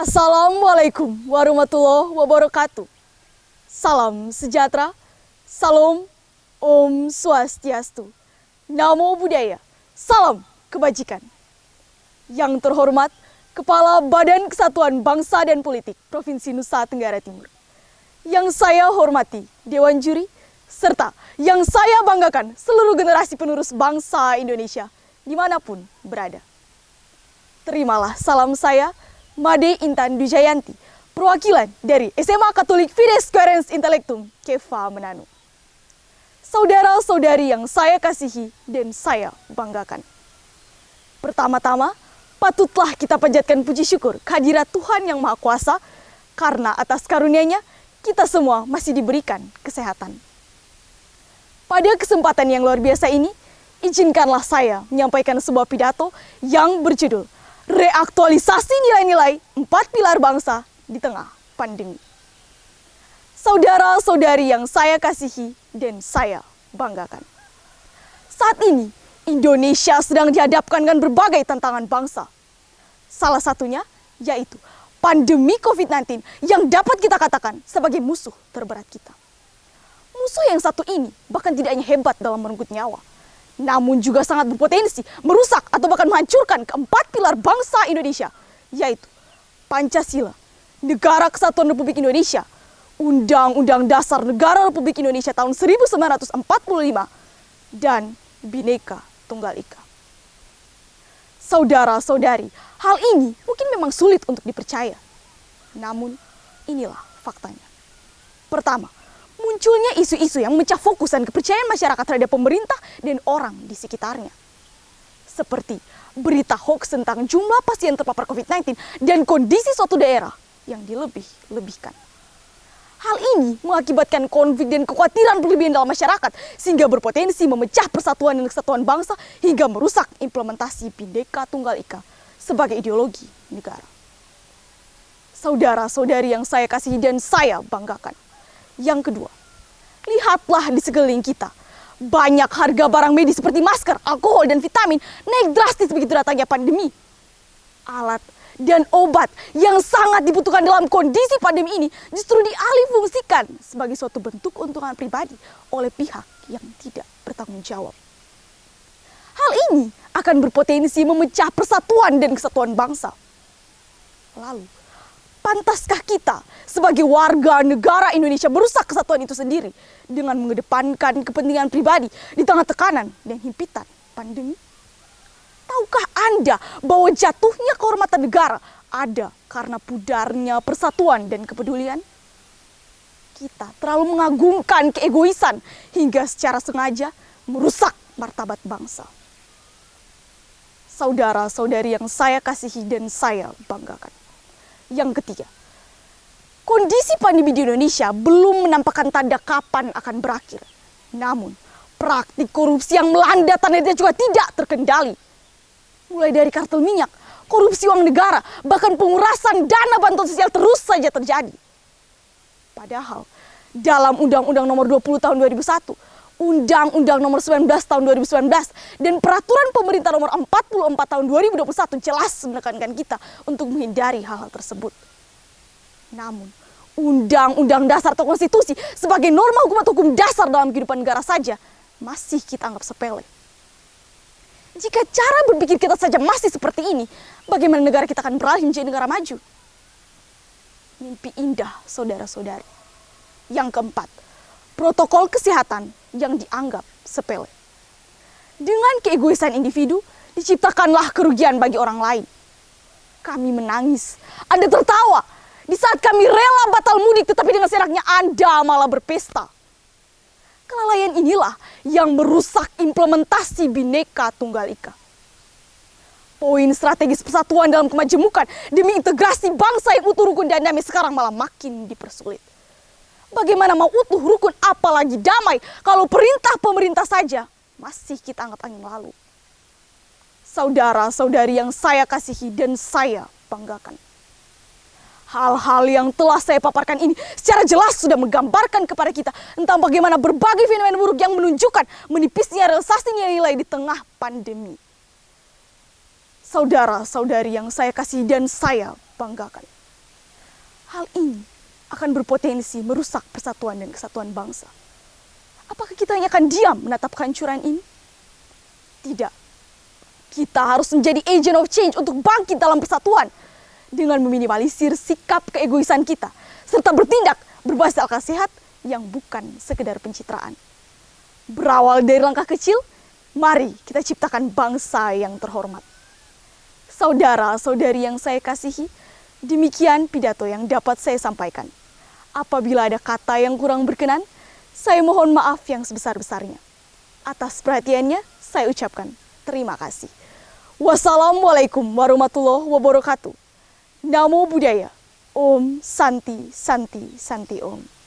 Assalamualaikum warahmatullahi wabarakatuh. Salam sejahtera, salam, Om Swastiastu, Namo Buddhaya, salam kebajikan. Yang terhormat, Kepala Badan Kesatuan Bangsa dan Politik Provinsi Nusa Tenggara Timur. Yang saya hormati, Dewan Juri, serta yang saya banggakan seluruh generasi penerus bangsa Indonesia dimanapun berada. Terimalah salam saya, Made Intan Dujayanti, perwakilan dari SMA Katolik Fides Quaerens Intellectum, Keva Manado. Saudara-saudari yang saya kasihi dan saya banggakan. Pertama-tama, patutlah kita panjatkan puji syukur kehadirat Tuhan Yang Maha Kuasa, karena atas karunia-Nya kita semua masih diberikan kesehatan. Pada kesempatan yang luar biasa ini, izinkanlah saya menyampaikan sebuah pidato yang berjudul Reaktualisasi Nilai-Nilai 4 Pilar Bangsa di Tengah Pandemi. Saudara-saudari yang saya kasihi dan saya banggakan. Saat ini, Indonesia sedang dihadapkan dengan berbagai tantangan bangsa. Salah satunya yaitu pandemi COVID-19 yang dapat kita katakan sebagai musuh terberat kita. Musuh yang satu ini bahkan tidak hanya hebat dalam merenggut nyawa, namun juga sangat berpotensi merusak atau bahkan menghancurkan keempat pilar bangsa Indonesia, yaitu Pancasila, Negara Kesatuan Republik Indonesia, Undang-Undang Dasar Negara Republik Indonesia tahun 1945, dan Bhinneka Tunggal Ika. Saudara-saudari, hal ini mungkin memang sulit untuk dipercaya. Namun, inilah faktanya. Pertama, munculnya isu-isu yang memecah fokus dan kepercayaan masyarakat terhadap pemerintah dan orang di sekitarnya. Seperti berita hoax tentang jumlah pasien terpapar COVID-19 dan kondisi suatu daerah yang dilebih-lebihkan. Hal ini mengakibatkan konflik dan kekhawatiran berlebihan dalam masyarakat, sehingga berpotensi memecah persatuan dan kesatuan bangsa hingga merusak implementasi Bhinneka Tunggal Ika sebagai ideologi negara. Saudara-saudari yang saya kasihi dan saya banggakan. Yang kedua, lihatlah di sekeliling kita. Banyak harga barang medis seperti masker, alkohol, dan vitamin naik drastis begitu datangnya pandemi. Alat dan obat yang sangat dibutuhkan dalam kondisi pandemi ini justru dialihfungsikan sebagai suatu bentuk keuntungan pribadi oleh pihak yang tidak bertanggung jawab. Hal ini akan berpotensi memecah persatuan dan kesatuan bangsa. Lalu, pantaskah kita sebagai warga negara Indonesia merusak kesatuan itu sendiri dengan mengedepankan kepentingan pribadi di tengah tekanan dan himpitan pandemi? Tahukah Anda bahwa jatuhnya kehormatan negara ada karena pudarnya persatuan dan kepedulian? Kita terlalu mengagungkan keegoisan hingga secara sengaja merusak martabat bangsa. Saudara-saudari yang saya kasihi dan saya banggakan. Yang ketiga, kondisi pandemi di Indonesia belum menampakkan tanda kapan akan berakhir. Namun, praktik korupsi yang melanda tanah air juga tidak terkendali. Mulai dari kartel minyak, korupsi uang negara, bahkan pengurasan dana bantuan sosial terus saja terjadi. Padahal, dalam Undang-Undang Nomor 20 Tahun 2001, Undang-Undang Nomor 19 Tahun 2019, dan Peraturan Pemerintah Nomor 44 Tahun 2021 jelas menekankan kita untuk menghindari hal-hal tersebut. Namun, Undang-Undang Dasar atau Konstitusi sebagai norma hukum atau hukum dasar dalam kehidupan negara saja masih kita anggap sepele. Jika cara berpikir kita saja masih seperti ini, bagaimana negara kita akan beralih menjadi negara maju? Mimpi indah, saudara-saudari. Yang keempat, protokol kesehatan yang dianggap sepele. Dengan keegoisan individu, diciptakanlah kerugian bagi orang lain. Kami menangis, Anda tertawa. Di saat kami rela batal mudik, tetapi dengan senangnya Anda malah berpesta. Kelalaian inilah yang merusak implementasi Bhinneka Tunggal Ika. Poin strategis persatuan dalam kemajemukan demi integrasi bangsa yang utuh, rukun, dan damai sekarang malah makin dipersulit. Bagaimana mau utuh, rukun, apalagi damai kalau perintah pemerintah saja masih kita anggap angin lalu. Saudara-saudari yang saya kasihi dan saya banggakan. Hal-hal yang telah saya paparkan ini secara jelas sudah menggambarkan kepada kita tentang bagaimana berbagai fenomena buruk yang menunjukkan menipisnya realisasi nilai-nilai di tengah pandemi. Saudara-saudari yang saya kasihi dan saya banggakan. Hal ini akan berpotensi merusak persatuan dan kesatuan bangsa. Apakah kita hanya akan diam menatap kehancuran ini? Tidak. Kita harus menjadi agent of change untuk bangkit dalam persatuan dengan meminimalisir sikap keegoisan kita serta bertindak berbasis akal sehat yang bukan sekedar pencitraan. Berawal dari langkah kecil, mari kita ciptakan bangsa yang terhormat. Saudara-saudari yang saya kasihi, demikian pidato yang dapat saya sampaikan. Apabila ada kata yang kurang berkenan, saya mohon maaf yang sebesar-besarnya. Atas perhatiannya, saya ucapkan terima kasih. Wassalamualaikum warahmatullahi wabarakatuh. Namo Buddhaya. Om Santi Santi Santi Om.